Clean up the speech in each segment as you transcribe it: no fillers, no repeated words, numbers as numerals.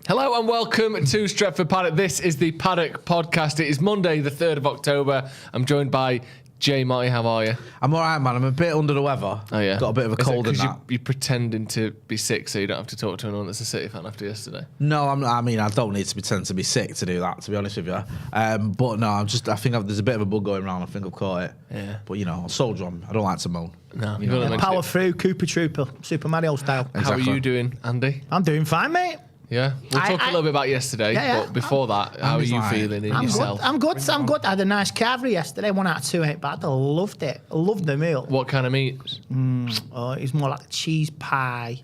Hello and welcome to Stretford Paddock. This is the Paddock podcast. It is Monday, the 3rd of October. I'm joined by Jay Marty. How are you? I'm all right, man. I'm a bit under the weather. Oh, yeah? Got a bit of a cold and that. You're pretending to be sick so you don't have to talk to anyone that's a City fan after yesterday? No, I don't need to pretend to be sick to do that, to be honest with you. But no, I think there's a bit of a bug going around. I think I've caught it. Yeah. But, I'll soldier on. I don't like to moan. No. Power through, Cooper Trooper, Super Mario style. Exactly. How are you doing, Andy? I'm doing fine, mate. Yeah? We'll talk a little bit about yesterday, but before that, how are you feeling in yourself? I'm good. I had a nice carvery yesterday, 1 out of 2 ain't bad. I loved it. I loved the meal. What kind of meat? It's more like a cheese pie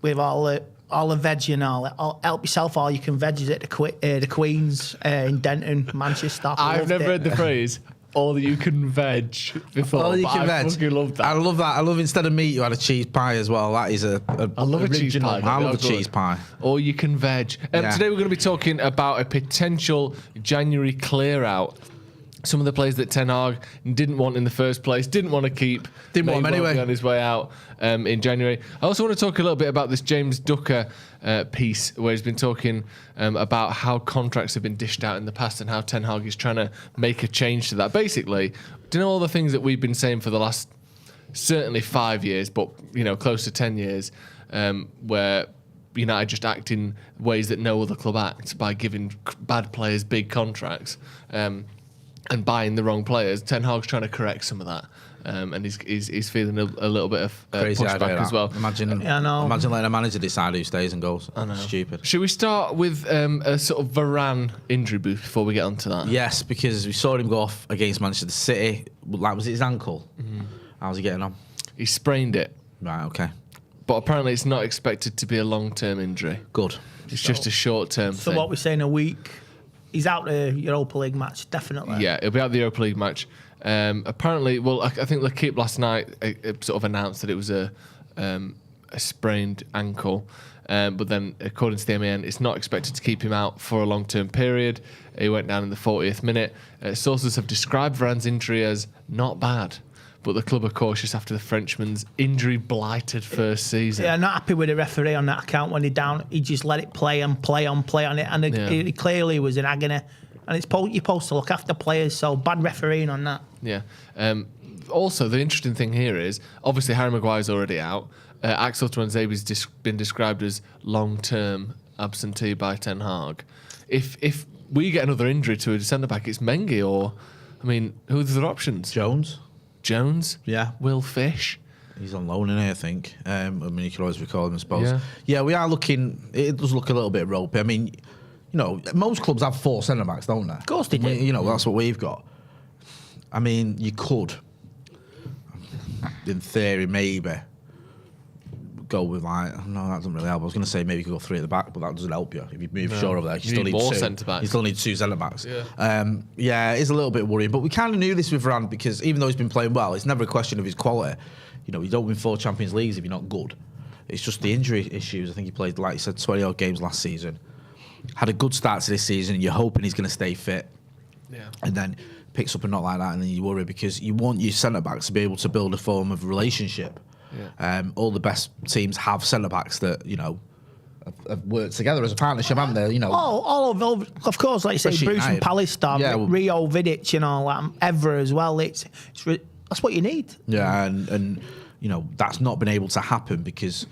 with all the veg and all. Help yourself, all you can veggies at the Queen's in Denton, Manchester. I've never heard the phrase, all you can veg before. All you can veg. I fucking love that. I love that. I love instead of meat, you had a cheese pie as well. That is I love a cheese pie. I love a cheese pie. Or you can veg. Today we're going to be talking about a potential January clear out. Some of the players that Ten Hag didn't want in the first place, didn't want to keep. Didn't want him anyway. On his way out in January. I also want to talk a little bit about this James Ducker piece where he's been talking about how contracts have been dished out in the past and how Ten Hag is trying to make a change to that. Basically, do you know all the things that we've been saying for the last certainly 5 years, but close to 10 years, where United just act in ways that no other club acts by giving bad players big contracts. And buying the wrong players. Ten Hag's trying to correct some of that, and he's feeling a little bit of pushback as well. Imagine letting a manager decide who stays and goes. I know. Stupid. Should we start with a sort of Varane injury boost before we get onto that? Yes, because we saw him go off against Manchester City. Like, was it his ankle? Mm-hmm. How's he getting on? He sprained it. Right. Okay. But apparently, it's not expected to be a long-term injury. Good. It's just a short-term thing. So what we're saying, a week. He's out the Europa League match, definitely. Yeah, he'll be out the Europa League match. Apparently, I think L'Equipe last night sort of announced that it was a sprained ankle. But then, according to the MEN, it's not expected to keep him out for a long-term period. He went down in the 40th minute. Sources have described Varane's injury as not bad. But the club are cautious after the Frenchman's injury-blighted first season. Yeah, not happy with the referee on that account when he down. He just let it play on it. And it clearly was in agony. And you're supposed to look after players, so bad refereeing on that. Yeah. Also, the interesting thing here is, obviously, Harry Maguire's already out. Axel Tuanzebe's been described as long-term absentee by Ten Hag. If we get another injury to a centre-back, it's Mengi or... who are the other options? Jones? Yeah. Will Fish? He's on loan in here, I think. You can always recall him, I suppose. Yeah, we are looking... It does look a little bit ropey. Most clubs have 4 centre-backs, don't they? Of course they do. That's what we've got. You could, in theory, maybe go with no, that doesn't really help. I was going to say maybe you could go 3 at the back, but that doesn't help you. If you move Shaw over there, you still need more 2 centre-backs. You still need 2 centre-backs. Yeah. It's a little bit worrying, but we kind of knew this with Varane because even though he's been playing well, it's never a question of his quality. You don't win 4 Champions Leagues if you're not good. It's just the injury issues. I think he played, like you said, 20-odd games last season. Had a good start to this season. You're hoping he's going to stay fit. Yeah. And then picks up a knock like that, and then you worry because you want your centre-backs to be able to build a form of relationship. Yeah. All the best teams have centre-backs that, have worked together as a partnership, haven't they? Of course, like you say, Bruce United. and Palace star, Rio, Vidic and all that, Evra as well. That's what you need. Yeah, and that's not been able to happen because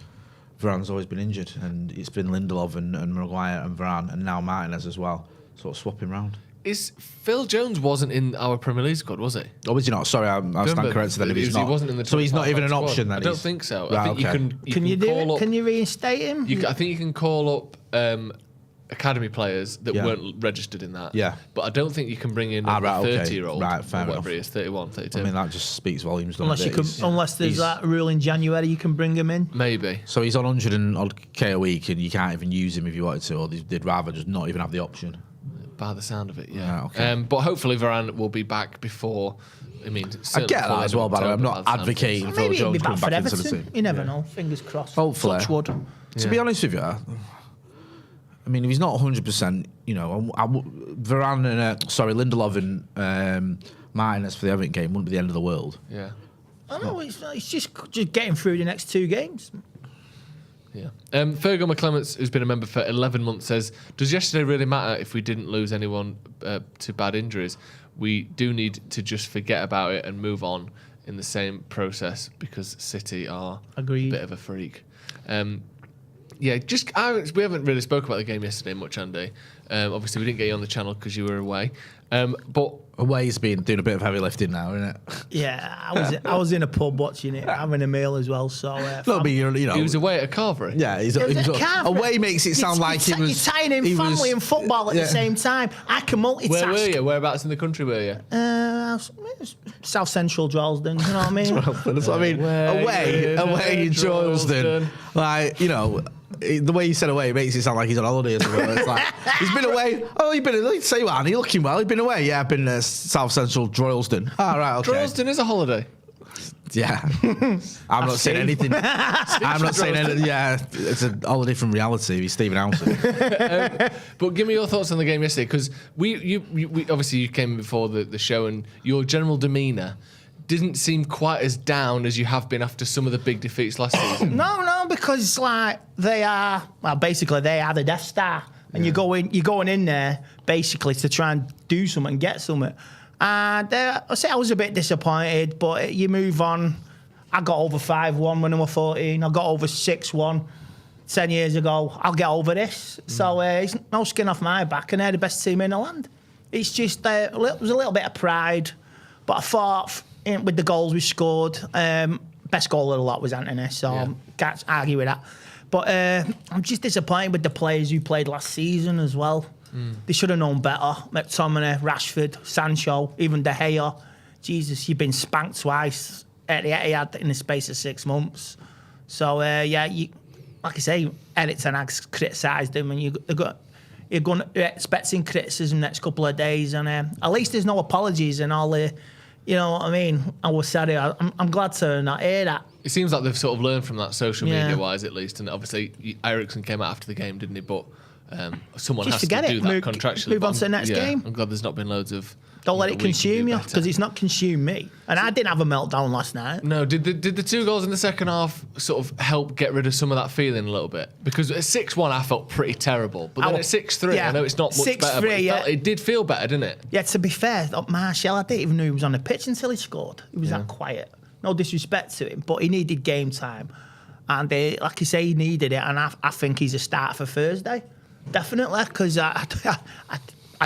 Varane's always been injured, and it's been Lindelof and Maguire and Varane, and now Martinez as well, sort of swapping round. Phil Jones wasn't in our Premier League squad, was he? Oh, was he not? Sorry, I stand corrected then if he's not. He wasn't in the so he's not even an option then? I don't think so. Right, I think Can you reinstate him? I think you can call up academy players that weren't registered in that. Yeah. But I don't think you can bring in a 30-year-old. Right, fair enough. Whatever he is, 31, 32. That just speaks volumes. Unless there's that rule in January, you can bring him in. Maybe. So he's on 100 and odd K a week, and you can't even use him if you wanted to, or they'd rather just not even have the option. By the sound of it, yeah. Okay. But hopefully Varane will be back before. I get that as well, but I'm not advocating Phil Jones coming back into the team. You never know. Fingers crossed. Hopefully. Touch wood. To be honest with you, if he's not 100%, Varane and Lindelof and Martinez for the Everton game wouldn't be the end of the world. Yeah. I know it's just getting through the next 2 games. Yeah. Fergal McClements, who's been a member for 11 months, says, does yesterday really matter if we didn't lose anyone to bad injuries? We do need to just forget about it and move on in the same process because City are Agreed. a bit of a freak. Yeah, we haven't really spoke about the game yesterday much, Andy. Obviously, we didn't get you on the channel because you were away. But Away's been doing a bit of heavy lifting now, isn't it? Yeah, I was in a pub watching it, having a meal as well. So Look, you know, he was away at a carvery. Yeah, Away makes it sound like he was. You're tying in family and football at the same time. I can multitask. Where were you? Whereabouts in the country were you? South Central Droylsden, you know what I mean? That's what I mean. Away in Droylsden. Like, you know, the way you said away makes it sound like he's on holiday or something. It's like, he's been away. Oh, you've been, say what, Andy, looking well. He's been away. Yeah, I've been South Central Droylsden. Oh, right, okay. Droylsden is a holiday. Yeah. I'm not saying anything. I'm not saying anything. Yeah, it's a holiday from reality. He's Stephen Housen. But give me your thoughts on the game yesterday, because we obviously you came before the show, and your general demeanour didn't seem quite as down as you have been after some of the big defeats last season. No, because like they are the Death Star, and you're going in there basically to try and do something and get something. And I say I was a bit disappointed, but you move on. I got over 5-1 when I was 14. I got over 6-1 10 years ago. I'll get over this. So it's no skin off my back, and they're the best team in the land. It's just there was a little bit of pride, but I thought with the goals we scored, best goal of the lot was Anthony, so can't argue with that. But I'm just disappointed with the players who played last season as well. They should have known better. McTominay, Rashford, Sancho, even De Gea. Jesus, you've been spanked twice at the Etihad in the space of 6 months. So, like I say, Eric Ten Hag's criticised him, and you're expecting criticism next couple of days, and at least there's no apologies and all the, you know what I mean? I was sorry. I'm glad to not hear that. It seems like they've sort of learned from that, social media-wise at least, and obviously Ericsson came out after the game, didn't he? But someone just has to do that contractually. Move on to the next game. I'm glad there's not been loads of... Don't let it consume you, because it's not consumed me. And I didn't have a meltdown last night. No, did the 2 goals in the second half sort of help get rid of some of that feeling a little bit? Because at 6-1, I felt pretty terrible. But then at 6-3, I know it's not much better, but it did feel better, didn't it? Yeah, to be fair, Martial, I didn't even know he was on the pitch until he scored. He was that quiet. No disrespect to him, but he needed game time. And like you say, he needed it. And I think he's a start for Thursday. Definitely, because I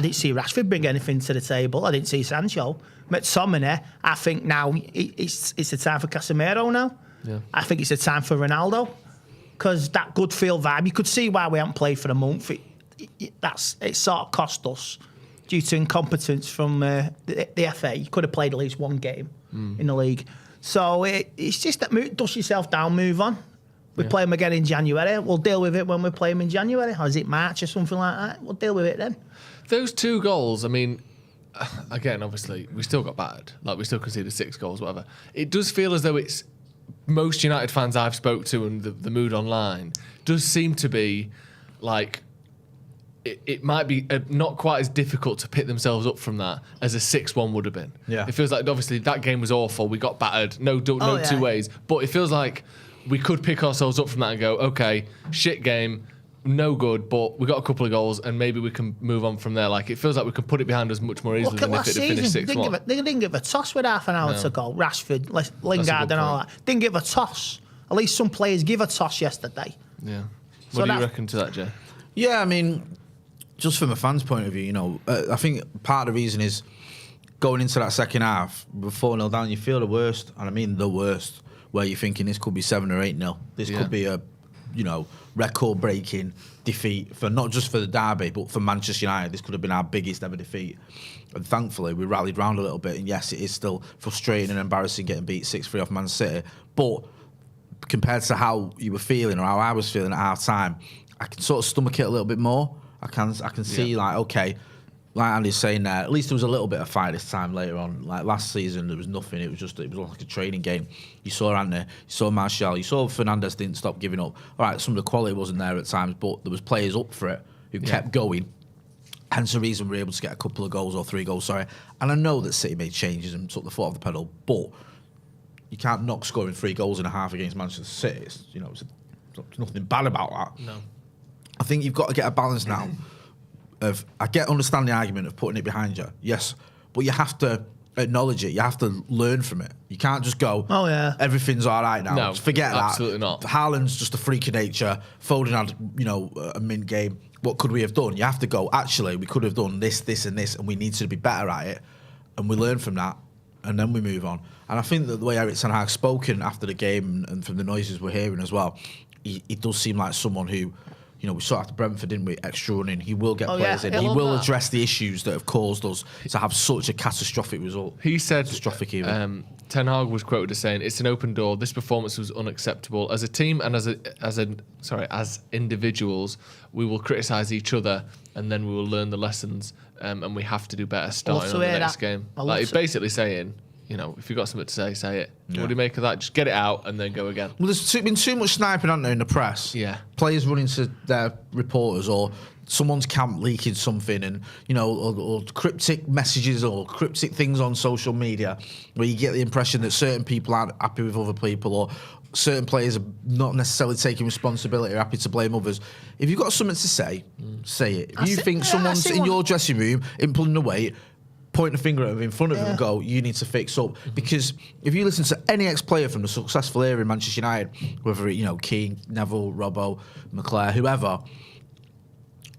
didn't see Rashford bring anything to the table. I didn't see Sancho. McTominay, I think now it's the time for Casemiro now. Yeah. I think it's the time for Ronaldo, because that good feel vibe, you could see why we haven't played for a month. It sort of cost us due to incompetence from the FA. You could have played at least one game in the league. So it's just that dust yourself down, move on. We play them again in January. We'll deal with it when we play them in January. Or is it March or something like that? We'll deal with it then. Those 2 goals, I mean, again, obviously, we still got battered. Like, we still conceded 6 goals, whatever. It does feel as though it's most United fans I've spoke to, and the mood online does seem to be like it might be not quite as difficult to pick themselves up from that as a 6-1 would have been. Yeah. It feels like, obviously, that game was awful. We got battered. No two ways. But it feels like we could pick ourselves up from that and go, okay, shit game, no good, but we got a couple of goals and maybe we can move on from there. Like, it feels like we can put it behind us much more easily than if it had finished 6-1. They didn't give a toss with half an hour to go. Rashford, Lingard and all that. Didn't give a toss. At least some players give a toss yesterday. Yeah. What do you reckon to that, Jay? Yeah, I mean, just from a fan's point of view, you know, I think part of the reason is going into that second half, with 4-0 down, you feel the worst, and I mean the worst, where you're thinking this could be 7 or 8-0. This could be a, you know, record-breaking defeat for not just for the derby, but for Manchester United. This could have been our biggest ever defeat. And thankfully, we rallied round a little bit. And yes, it is still frustrating and embarrassing getting beat 6-3 off Man City. But compared to how you were feeling or how I was feeling at half time, I can sort of stomach it a little bit more. I can see like, okay, like Andy's saying there, at least there was a little bit of fight this time later on. Like last season, there was nothing. It was like a training game. You saw Andy, you saw Martial, you saw Fernandes didn't stop giving up. All right, some of the quality wasn't there at times, but there was players up for it who kept going. Hence the reason we were able to get a couple of goals or 3 goals, sorry. And I know that City made changes and took the foot off the pedal, but you can't knock scoring 3 goals in a half against Manchester City. It's There's nothing bad about that. No. I think you've got to get a balance now understand the argument of putting it behind you, yes, but you have to acknowledge it. You have to learn from it. You can't just go, oh yeah, everything's all right now. No, forget that. Absolutely not. Haaland's just a freak of nature. Foden had, a mint game. What could we have done? You have to go, actually, we could have done this, this, and this, and we need to be better at it. And we learn from that, and then we move on. And I think that the way Erik ten Hag's spoken after the game and from the noises we're hearing as well, he does seem like someone who, we saw after Brentford, didn't we? Extra running. He will get players in. He will address the issues that have caused us to have such a catastrophic result. He said, catastrophic even. Ten Hag was quoted as saying, "It's an open door. This performance was unacceptable. As a team and as individuals, we will criticise each other, and then we will learn the lessons. And we have to do better starting on the next game." Like he's basically saying, if you've got something to say it. Yeah. What do you make of that? Just get it out and then go again. Well, there's been too much sniping, hasn't there, in the press? Yeah. Players running to their reporters or someone's camp leaking something and, or cryptic messages or cryptic things on social media where you get the impression that certain people aren't happy with other people or certain players are not necessarily taking responsibility or happy to blame others. If you've got something to say, say it. If you think someone's in your dressing room pulling the weight, point a finger at him in front of him and go, you need to fix up. Because if you listen to any ex-player from the successful era in Manchester United, whether it, Keane, Neville, Robbo, McClare, whoever,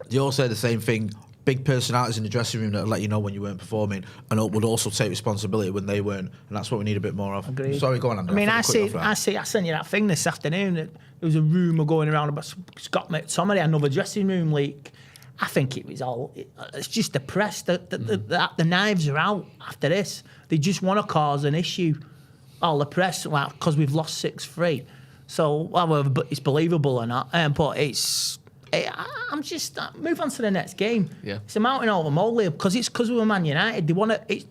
they all say the same thing. Big personalities in the dressing room that let you know when you weren't performing and would also take responsibility when they weren't. And that's what we need a bit more of. Agreed. Sorry, go on, Andy. I sent you that thing this afternoon. That there was a rumour going around about Scott McTominay, another dressing room leak. I think it was it's just the press. The knives are out after this. They just want to cause an issue. All the press, because we've lost 6-3. So, whether it's believable or not, but I'm just move on to the next game. Yeah. It's a mountain over molehill because we're Man United. They want to. It's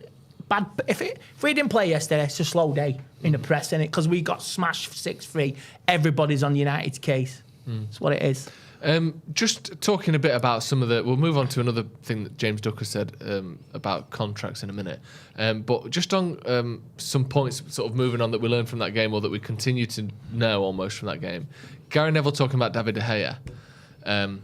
bad. If we didn't play yesterday, it's a slow day in the press, innit? Because we got smashed 6-3. Everybody's on United's case. That's what it is. Just talking a bit about we'll move on to another thing that James Ducker said about contracts in a minute. But just on some points sort of moving on that we learned from that game or that we continue to know almost from that game. Gary Neville talking about David De Gea.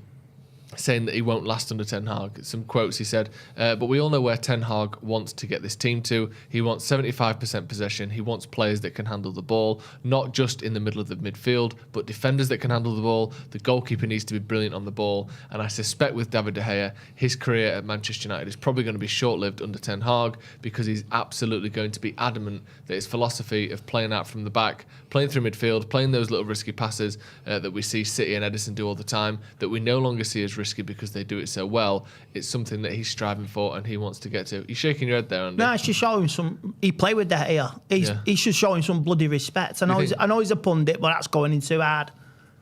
Saying that he won't last under Ten Hag. Some quotes he said, but we all know where Ten Hag wants to get this team to. He wants 75% possession. He wants players that can handle the ball, not just in the middle of the midfield, but defenders that can handle the ball. The goalkeeper needs to be brilliant on the ball. And I suspect with David De Gea, his career at Manchester United is probably going to be short-lived under Ten Hag because he's absolutely going to be adamant that his philosophy of playing out from the back, playing through midfield, playing those little risky passes that we see City and Edison do all the time, that we no longer see as risky because they do it so well. It's something that he's striving for and he wants to get to. You're shaking your head there, Andy. No, it's just showing some. He played with De Gea. He should show him some bloody respect. I know he's a pundit, but that's going in too hard.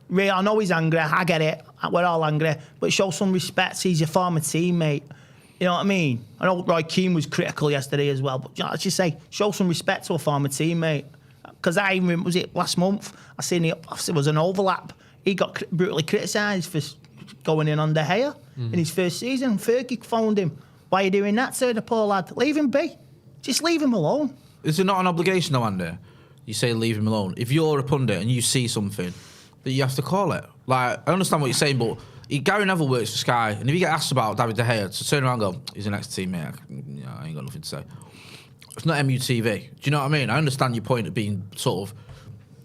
Really, I know he's angry. I get it. We're all angry, but show some respect. He's your former teammate. You know what I mean? I know Roy Keane was critical yesterday as well, but let's just say show some respect to a former teammate. Because was it last month? I seen it was an overlap. He got brutally criticised for going in on De Gea in his first season. Fergie phoned him. Why are you doing that, sir, the poor lad? Leave him be. Just leave him alone. Is it not an obligation, though, Andy? You say leave him alone. If you're a pundit and you see something, that you have to call it. Like, I understand what you're saying, but Gary Neville works for Sky, and if you get asked about David De Gea, to turn around and go, he's an ex-teammate, I ain't got nothing to say. It's not MUTV. Do you know what I mean? I understand your point of being sort of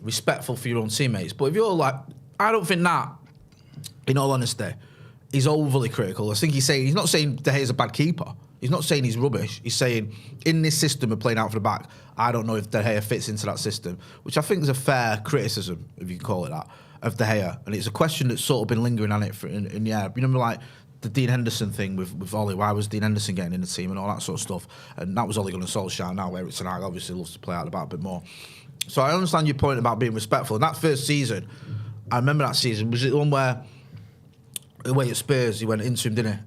respectful for your own teammates, but if you're like, I don't think that, in all honesty, he's overly critical. I think he's not saying De Gea's a bad keeper. He's not saying he's rubbish. He's saying, in this system of playing out for the back, I don't know if De Gea fits into that system, which I think is a fair criticism, if you can call it that, of De Gea. And it's a question that's sort of been lingering on it in the air. You remember, like, the Dean Henderson thing with Wally, why was Dean Henderson getting in the team and all that sort of stuff? And that was Ole Gunnar Solskjaer now, Erik ten Hag obviously loves to play out the back a bit more. So I understand your point about being respectful. And that first season, I remember that season, was it the one where, away at Spurs, he went into him, didn't he?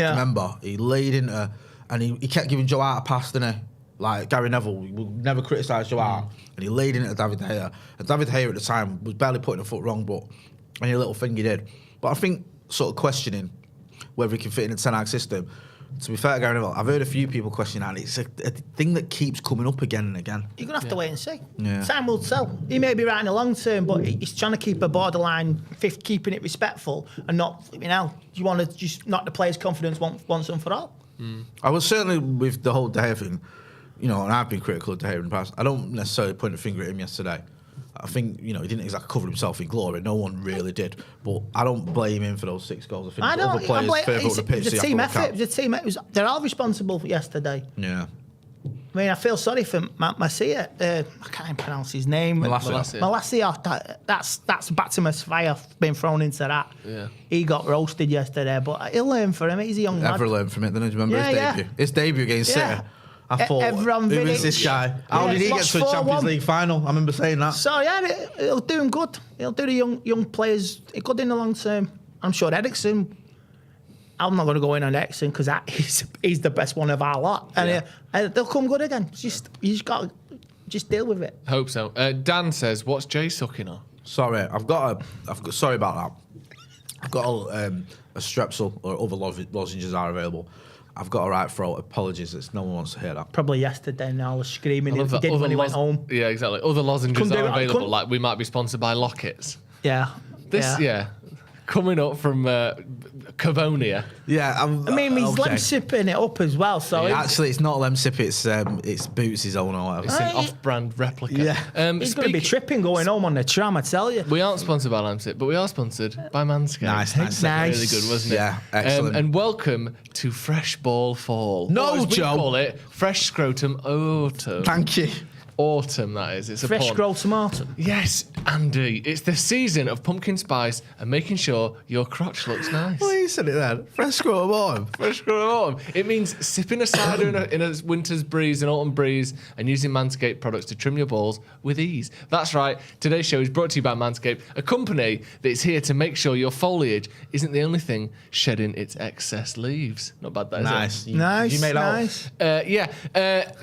Yeah. Remember? He laid into, and he kept giving Joe Hart a pass, didn't he? Like Gary Neville, we would never criticise Joe Hart. And he laid into David De Gea. And David De Gea at the time was barely putting a foot wrong, but any little thing he did. But I think sort of questioning whether he can fit in a Ten Hag system, to be fair to Gary Neville, I've heard a few people question that. It's a thing that keeps coming up again and again. You're going to have to wait and see. Yeah. Time will tell. He may be right in the long term, but he's trying to keep a borderline fifth, keeping it respectful and not, you want to just knock the players' confidence once and for all. I was certainly with the whole De Gea thing, and I've been critical of De Gea in the past. I don't necessarily point a finger at him yesterday. I think, he didn't exactly cover himself in glory. No one really did. But I don't blame him for those 6 goals. I think other players further up the pitch. The team effort. They're all responsible for yesterday. Yeah. I mean, I feel sorry for Masia. I can't even pronounce his name. Malacia. That's baptism fire being thrown into that. Yeah. He got roasted yesterday, but he'll learn from him. He's a young lad. Never learned from it. Then remember his debut. His debut against City. I thought, who is this guy? How did he get to a Champions League final? I remember saying that. So, it'll do him good. It'll do the young players good in the long term. I'm sure Eriksen, I'm not going to go in on Eriksen because he's the best one of our lot. And they'll come good again. You just got to deal with it. Hope so. Dan says, what's Jay sucking on? Sorry, sorry about that. I've got a Strepsil or other lozenges are available. I've got a right throat. Apologies, no one wants to hear that. Probably yesterday and I was screaming if he did when he went home. Yeah, exactly. Other lozenges are available, like we might be sponsored by Lockets. Yeah. Coming up from Cavonia. Yeah, he's Lemsipping it up as well. So actually, it's not Lemsip. It's Boots' own or whatever. It's an off-brand replica. Yeah. He's going to be tripping going home on the tram, I tell you. We aren't sponsored by Lemsip, but we are sponsored by Manscaped. Nice. Really good, wasn't it? Yeah, excellent. And welcome to Fresh Ball Fall. No, or as Joe. we call it, Fresh Scrotum Autumn. Thank you. Autumn, that is. It's a Fresh pun. Scrotum Autumn. Yes, Andy. It's the season of pumpkin spice and making sure your crotch looks nice. Well, you said it then. Fresh Scrotum Autumn. Fresh Scrotum Autumn. It means sipping a cider in a winter's breeze, an autumn breeze, and using Manscaped products to trim your balls with ease. That's right. Today's show is brought to you by Manscaped, a company that is here to make sure your foliage isn't the only thing shedding its excess leaves. Not bad, that is it? Nice. You made Nice.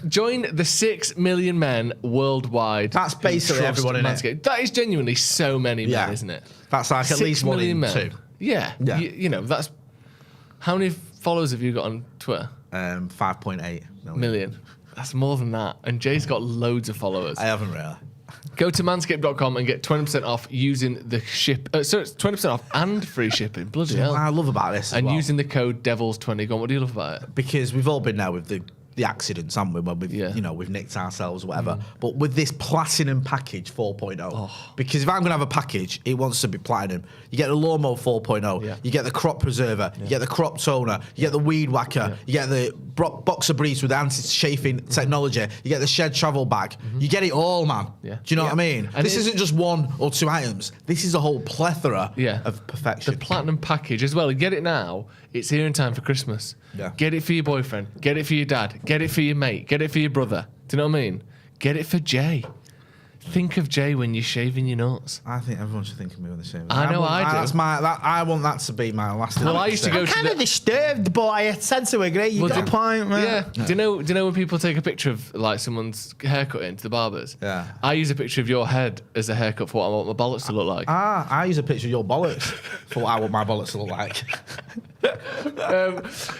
Join the 6 million men worldwide. That's basically who trust everyone in Manscaped. It. That is genuinely so many men, isn't it? That's like at least 1 in 2. Yeah. That's... How many followers have you got on Twitter? 5.8 million. That's more than that. And Jay's got loads of followers. I haven't really. Go to manscaped.com and get 20% off using the it's 20% off and free shipping. Bloody hell. What I love about this and using the code DEVILS20. Go on, what do you love about it? Because we've all been there with the accidents, haven't we? When we've nicked ourselves, whatever. But with this platinum package 4.0, because if I'm going to have a package, it wants to be platinum. You get the lawnmower 4.0, you get the crop preserver, you get the crop toner, you get the weed whacker, you get the boxer briefs with anti-chafing technology, you get the shed travel bag. You get it all, man. Yeah. Do you know what I mean? And this isn't just 1 or 2 items. This is a whole plethora of perfection. The platinum package as well. You get it now. It's here in time for Christmas. Yeah. Get it for your boyfriend. Get it for your dad. Get it for your mate. Get it for your brother. Do you know what I mean? Get it for Jay. Think of Jay when you're shaving your nuts. I think everyone should think of me when they're shaving. I know I do. I want that to be my last. Well, I used to go I'm kind of disturbed, but I said to agree. You got a point, man. Yeah. Do you know when people take a picture of like someone's haircut into the barbers? Yeah. I use a picture of your head as a haircut for what I want my bollocks to look like. I use a picture of your bollocks for what I want my bollocks to look like.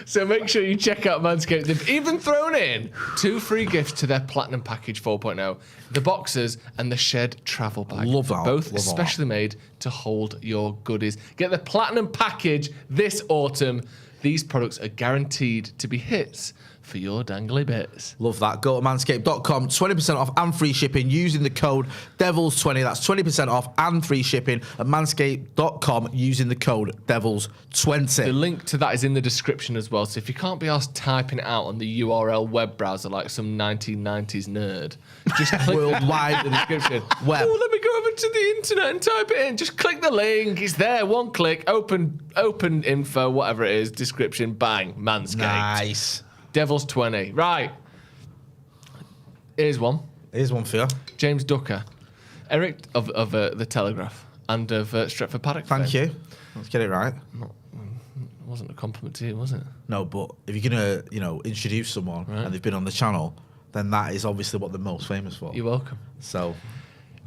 So make sure you check out Manscaped. They've even thrown in 2 free gifts to their Platinum Package 4.0. The boxers and the shed travel bag. Love that. Both especially made to hold your goodies. Get the Platinum Package this autumn. These products are guaranteed to be hits for your dangly bits. Love that. Go to manscaped.com, 20% off and free shipping using the code DEVILS20. That's 20% off and free shipping at manscaped.com using the code DEVILS20. The link to that is in the description as well. So if you can't be asked typing it out on the URL web browser like some 1990s nerd, just click Worldwide the description. Web. Oh, let me go over to the internet and type it in. Just click the link. It's there. 1 click. Open info, whatever it is. Description. Bang. Manscaped. Nice. Devils 20. Right. Here's one. Here's one for you. James Ducker. Eric of The Telegraph and of Stretford Paddock. Thank you. Let's get it right. It wasn't a compliment to you, was it? No, but if you're going to, introduce someone and they've been on the channel, then that is obviously what they're most famous for. You're welcome. So,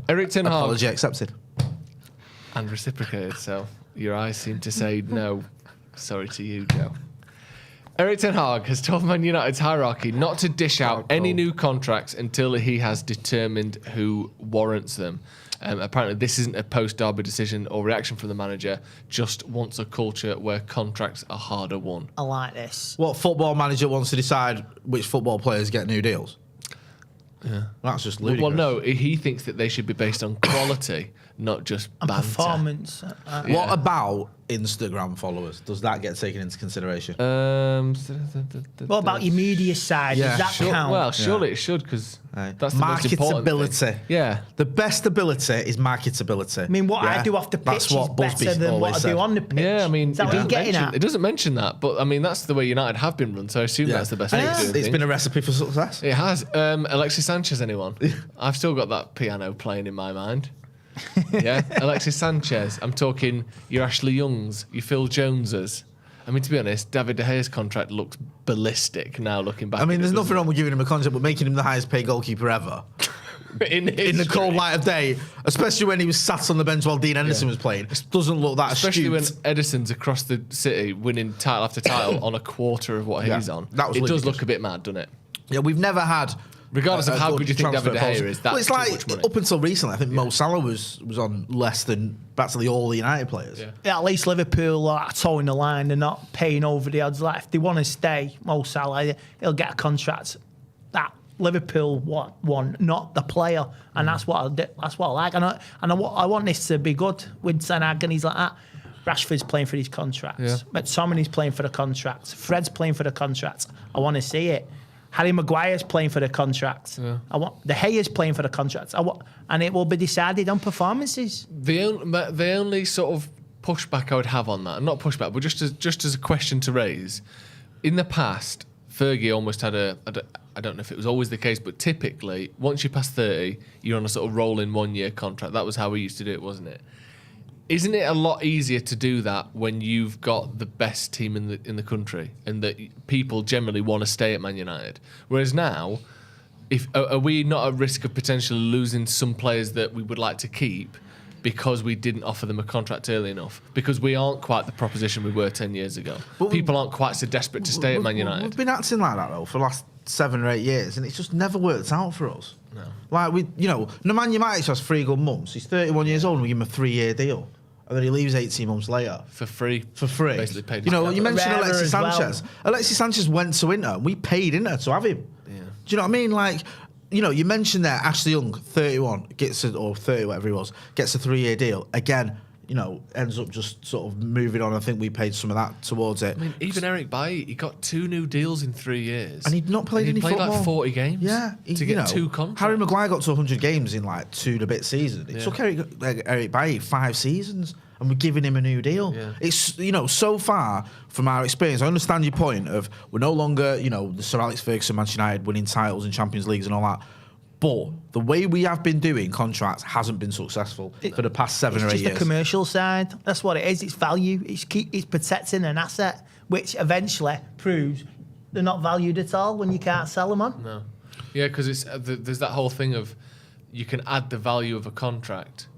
Eric Ten Hag. apology accepted. And reciprocated, so your eyes seem to say no. Sorry to you, Joe. Erik ten Hag has told Man United's hierarchy not to dish out any new contracts until he has determined who warrants them. Apparently, this isn't a post-derby decision or reaction from the manager, just wants a culture where contracts are harder won. I like this. What football manager wants to decide which football players get new deals? Yeah. That's just ludicrous. Well, no, he thinks that they should be based on quality, not just And banter. performance. What about Instagram followers? Does that get taken into consideration? What about your media side? Yeah, Does that count? Well, surely it should, because that's the most important marketability. thing. Yeah. The best ability is marketability. I mean, what I do off the pitch is better than what I do on the pitch. Yeah, I mean, is that what you're getting at? it doesn't mention that, but I mean, that's the way United have been run, so I assume that's the best way to do it. It's been a recipe for success. It has. Alexis Sanchez, anyone? I've still got that piano playing in my mind. Yeah, Alexis Sanchez. I'm talking your Ashley Youngs, your Phil Joneses. I mean, to be honest, David De Gea's contract looks ballistic now looking back. I mean, there's nothing wrong with giving him a contract, but making him the highest paid goalkeeper ever. in the cold light of day, especially when he was sat on the bench while Dean Henderson was playing, doesn't look that Especially astute. when Edison's across the city winning title after title on a quarter of what he's on. That was it does ludicrous. look a bit mad, doesn't it? Yeah, we've never had. Regardless of how good you think David De Gea is, that's it's too like much money. up until recently, I think Mo Salah was on less than practically all the United players. Yeah, at least Liverpool are towing the line. They're not paying over the odds. Like, if they want to stay, Mo Salah, he'll get a contract that Liverpool want, not the player. And that's what I like. And I want this to be good with Ten Hag, and he's like that. Rashford's playing for these contracts. Yeah. McTominay's playing for the contracts. Fred's playing for the contracts. I want to see it. Harry Maguire's playing for the contracts. Yeah. De Gea's playing for the contracts. And it will be decided on performances. The only sort of pushback I would have on that, not pushback, but just as a question to raise, in the past, Fergie almost had I don't know if it was always the case, but typically, once you pass 30, you're on a sort of rolling 1-year contract. That was how we used to do it, wasn't it? Isn't it a lot easier to do that when you've got the best team in the country and that people generally want to stay at Man United? Whereas now, are we not at risk of potentially losing some players that we would like to keep because we didn't offer them a contract early enough? Because we aren't quite the proposition we were 10 years ago. But people aren't quite so desperate to stay at Man United. We've been acting like that though for the last 7 or 8 years, and it's just never worked out for us. No. Like Nemanja Matic has 3 good months. He's 31 years old, and we give him a 3-year deal. And then he leaves 18 months later. For free. Basically paid. You mentioned Rara Alexis as Sanchez. well. Alexis Sanchez went to Inter, and we paid Inter to have him. Yeah. Do you know what I mean? Like, you mentioned there, Ashley Young, 31, or 30, whatever he was, gets a 3-year deal. Again, ends up just sort of moving on. I think we paid some of that towards it. I mean, even Eric Bailly, he got 2 new deals in 3 years. And he'd not played any football. He played football. like 40 games to get 2 contracts. Harry Maguire got to 100 games in like 2 and a bit seasons. It took Eric Bailly 5 seasons, and we're giving him a new deal. Yeah. It's, so far from our experience, I understand your point of we're no longer, the Sir Alex Ferguson, Manchester United winning titles in Champions Leagues and all that. But the way we have been doing contracts hasn't been successful for the past 7 or 8 years. It's just the commercial side. That's what it is. It's value. It's protecting an asset, which eventually proves they're not valued at all when you can't sell them on. No. Yeah, because there's that whole thing of you can add the value of a contract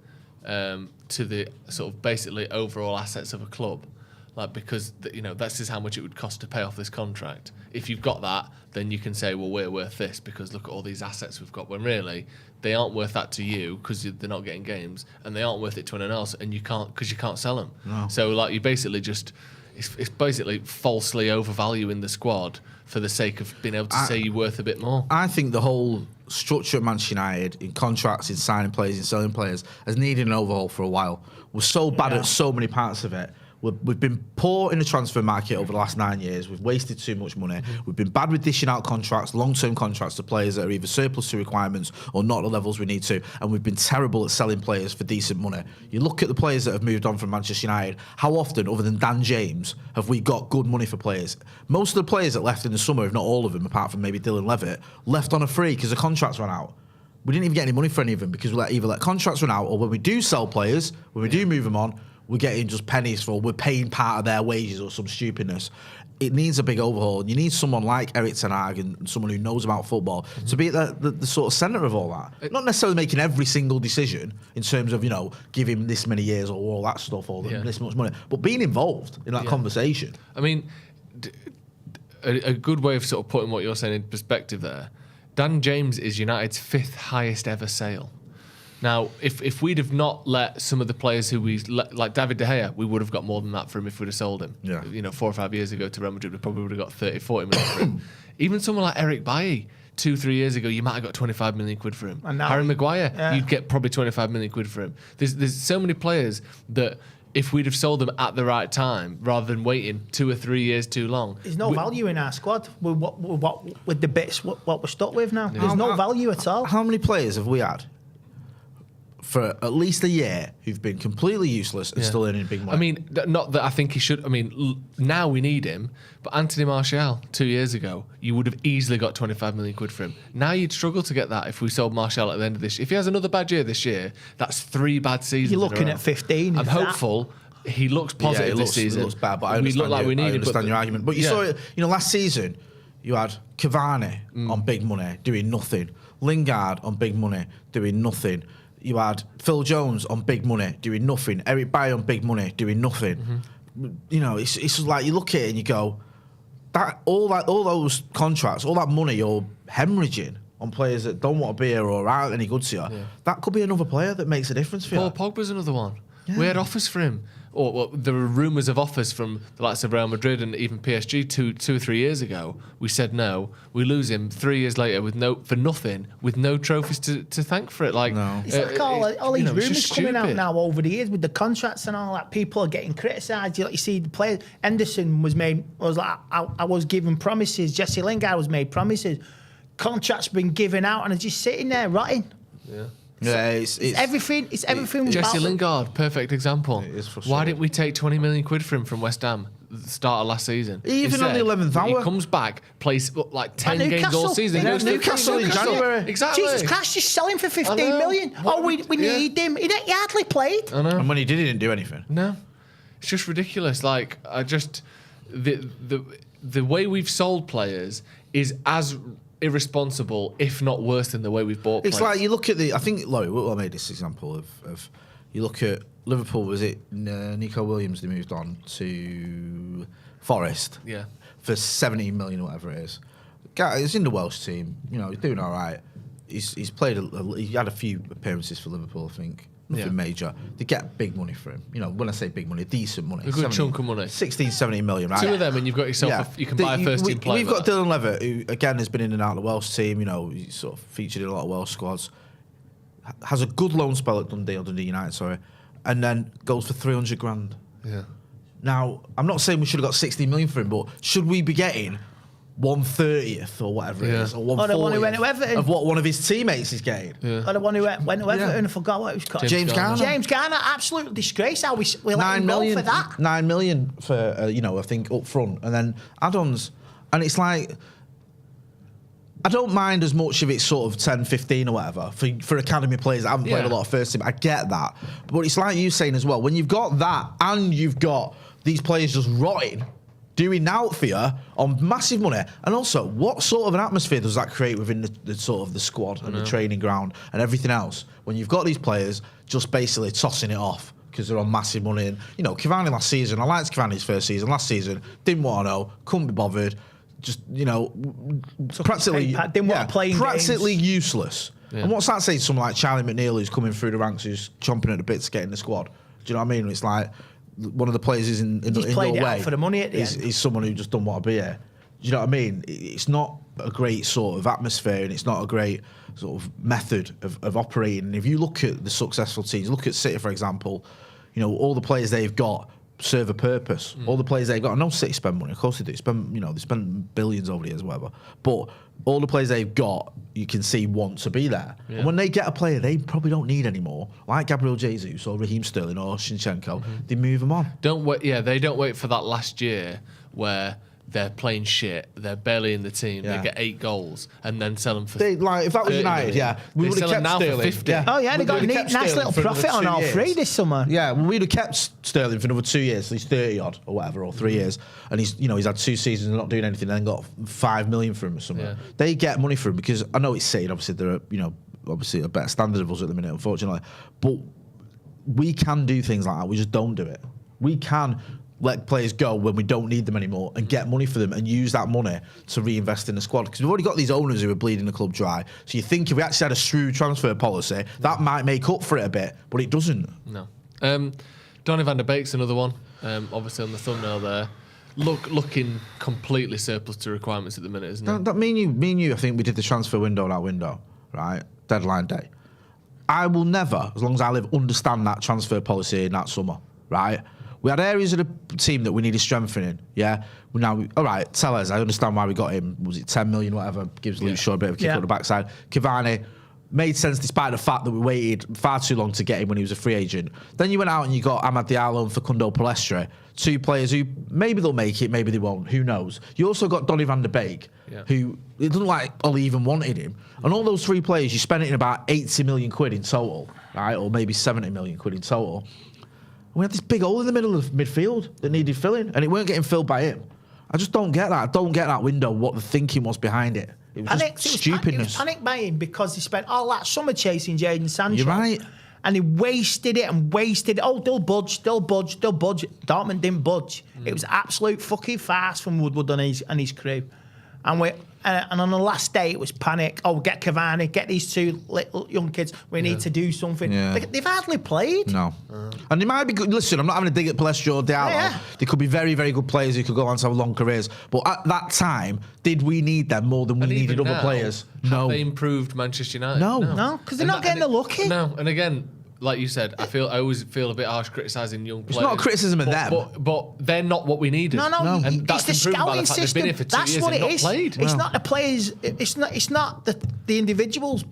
to the sort of basically overall assets of a club. Like, because that's just how much it would cost to pay off this contract. If you've got that, then you can say, well, we're worth this because look at all these assets we've got. When really, they aren't worth that to you because they're not getting games, and they aren't worth it to anyone else, and you can't because you can't sell them. No. So like you basically just it's basically falsely overvaluing the squad for the sake of being able to say you're worth a bit more. I think the whole structure at Manchester United in contracts, in signing players, in selling players has needed an overhaul for a while. We're so bad at so many parts of it. We've been poor in the transfer market over the last 9 years. We've wasted too much money. Mm-hmm. We've been bad with dishing out contracts, long-term contracts to players that are either surplus to requirements or not the levels we need to. And we've been terrible at selling players for decent money. You look at the players that have moved on from Manchester United, how often, other than Dan James, have we got good money for players? Most of the players that left in the summer, if not all of them, apart from maybe Dylan Levitt, left on a free because the contracts ran out. We didn't even get any money for any of them because we either let contracts run out, or when we do sell players, when we do move them on, we're getting just pennies for, we're paying part of their wages or some stupidness. It needs a big overhaul. And you need someone like Erik ten Hag and someone who knows about football to be at the sort of centre of all that. Not necessarily making every single decision in terms of, give him this many years or all that stuff or this much money, but being involved in that conversation. I mean, a good way of sort of putting what you're saying in perspective there. Dan James is United's 5th highest ever sale. Now, if we'd have not let some of the players who like David De Gea, we would have got more than that for him if we'd have sold him. Yeah. 4 or 5 years ago to Real Madrid, we probably would have got 30, 40 million for him. Even someone like Eric Bailly, 2-3 years ago, you might have got 25 million quid for him. And now Harry Maguire, you'd get probably 25 million quid for him. There's so many players that if we'd have sold them at the right time, rather than waiting 2 or 3 years too long. There's no value in our squad with the bits what we're stuck with now. There's no value at all. How many players have we had for at least a year who've been completely useless and still earning big money? I mean, not that I think he should. I mean, now we need him. But Anthony Martial, 2 years ago, you would have easily got 25 million quid for him. Now you'd struggle to get that if we sold Martial at the end of this. If he has another bad year this year, that's 3 bad seasons. You're looking at 15. I'm hopeful. He looks positive this season. It looks bad, but I understand your argument. But you saw it, last season, you had Cavani on big money doing nothing. Lingard on big money doing nothing. You had Phil Jones on big money doing nothing. Eric Bailly on big money doing nothing. It's just like you look at it and you go, all those contracts, all that money you're hemorrhaging on players that don't want to be here or aren't any good to you. Yeah. That could be another player that makes a difference for you. Paul Pogba's another one. Yeah. We had offers for him. There were rumours of offers from the likes of Real Madrid and even PSG 2 or 3 years ago. We said no. We lose him 3 years later for nothing, with no trophies to thank for it. It's like all these rumours coming out now over the years with the contracts and all that. People are getting criticised. You see the players. Henderson I was given promises. Jesse Lingard was made promises. Contracts been given out and are just sitting there rotting. Yeah. Yeah, it's everything. It's everything. Jesse Lingard, perfect example. Why didn't we take 20 million quid for him from West Ham at the start of last season? Even on the 11th hour. He comes back, plays like 10 games all season. Newcastle in January. Exactly. Jesus Christ, just sell him for 15 million. We need him. He hardly played. I know. And when he didn't do anything. No. It's just ridiculous. Like, the way we've sold players is as irresponsible, if not worse, than the way we've bought players. It's like you look at I think Laurie made this example of you look at Liverpool. Was it Nico Williams? They moved on to Forest. Yeah. For 17 million or whatever it is. Guy, he's in the Welsh team. He's doing all right. He's played. He had a few appearances for Liverpool, I think. Nothing major. They get big money for him. When I say big money, decent money. A good chunk of money. 16, 17 million, right? 2 of them, and you've got yourself. You can buy a first-team player. We've got Dylan Levitt, who again has been in and out of the Welsh team. He's sort of featured in a lot of Welsh squads. Has a good loan spell at Dundee United, sorry, and then goes for 300 grand. Yeah. Now, I'm not saying we should have got 16 million for him, but should we be getting 1/30th or whatever it is, or 1/40th of what one of his teammates is getting? Or the one who went to Everton, I forgot what it was called. James Garner. James Garner, absolute disgrace. How we let him go for that. 9 million for I think up front, and then add-ons, and it's like, I don't mind as much if it's sort of 10, 15 or whatever for academy players that haven't played a lot of first team. I get that, but it's like you saying as well, when you've got that and you've got these players just rotting, doing out for you on massive money, and also what sort of an atmosphere does that create within the sort of the squad and the training ground and everything else when you've got these players just basically tossing it off because they're on massive money? And Cavani last season, I liked Cavani's first season. Last season, didn't want to know, couldn't be bothered, just practically practically useless. Yeah. And what's that saying to someone like Charlie McNeil, who's coming through the ranks, who's chomping at the bit to get in the squad? Do you know what I mean? It's like, one of the players is in your way for the money at the end. Is someone who just don't want to be here. Do you know what I mean? It's not a great sort of atmosphere, and it's not a great sort of method of operating. And if you look at the successful teams, look at City, for example, all the players they've got serve a purpose. All the players they've got, I know City spend money, of course they do. They spend billions over the years, whatever. But all the players they've got, you can see want to be there. Yeah. And when they get a player they probably don't need anymore, like Gabriel Jesus or Raheem Sterling or Shinchenko, they move them on. They don't wait for that last year where they're playing shit, they're barely in the team, they get 8 goals, and then sell them for if that was United, we would have kept Sterling. For 50. Yeah. Oh yeah, they got a nice little profit on all 3 this summer. Yeah, we'd have kept Sterling for another 2 years, so he's 30 odd or whatever, or 3 years, and he's had 2 seasons not doing anything, and then got 5 million for him or something. Yeah. They get money for him because I know it's City, obviously they're obviously a better standard of us at the minute, unfortunately, but we can do things like that. We just don't do it. We can let players go when we don't need them anymore and get money for them and use that money to reinvest in the squad. Because we've already got these owners who are bleeding the club dry. So you think if we actually had a shrewd transfer policy, that might make up for it a bit, but it doesn't. No. Donny van der Beek's another one. Obviously on the thumbnail there. Looking completely surplus to requirements at the minute, isn't it? Me and you, I think we did the transfer window, right? Deadline day. I will never, as long as I live, understand that transfer policy in that summer, right? We had areas of the team that we needed strengthening, yeah? All right, tell us, I understand why we got him. Was it 10 million, whatever, gives Luke Shaw a bit of a kick on the backside. Cavani made sense despite the fact that we waited far too long to get him when he was a free agent. Then you went out and you got Amad Diallo and Facundo Palestra, two players who maybe they'll make it, maybe they won't, who knows. You also got Donny van der Beek, who, it doesn't like Ollie even wanted him. And all those three players, you spent it in about 80 million quid in total, right? Or maybe 70 million quid in total. We had this big hole in the middle of midfield that needed filling, and it weren't getting filled by him. I just don't get that. I don't get that window, what the thinking was behind it. It was just stupidness. It was panic buying because he spent all that summer chasing Jadon Sancho. You're right. And he wasted it. Oh, they'll budge. Dortmund didn't budge. It was absolute fucking farce from Woodward and his crew. And on the last day, it was panic. Oh, get Cavani, get these two little young kids. We need to do something. Yeah. They've hardly played. No. And they might be good. Listen, I'm not having a dig at Palestra or Diallo. Yeah. They could be very, very good players who could go on to have long careers. But at that time, did we need them more than we needed other players? No. Have they improved Manchester United? No, because they're not getting the look in. No, and again, like you said, I always feel a bit harsh criticising young players. It's not a criticism of them. But they're not what we needed. No. And that's it's the improved by scouting the fact they've been system. here for 2 That's years what and it not is. played. It's not the players. It's not the individuals'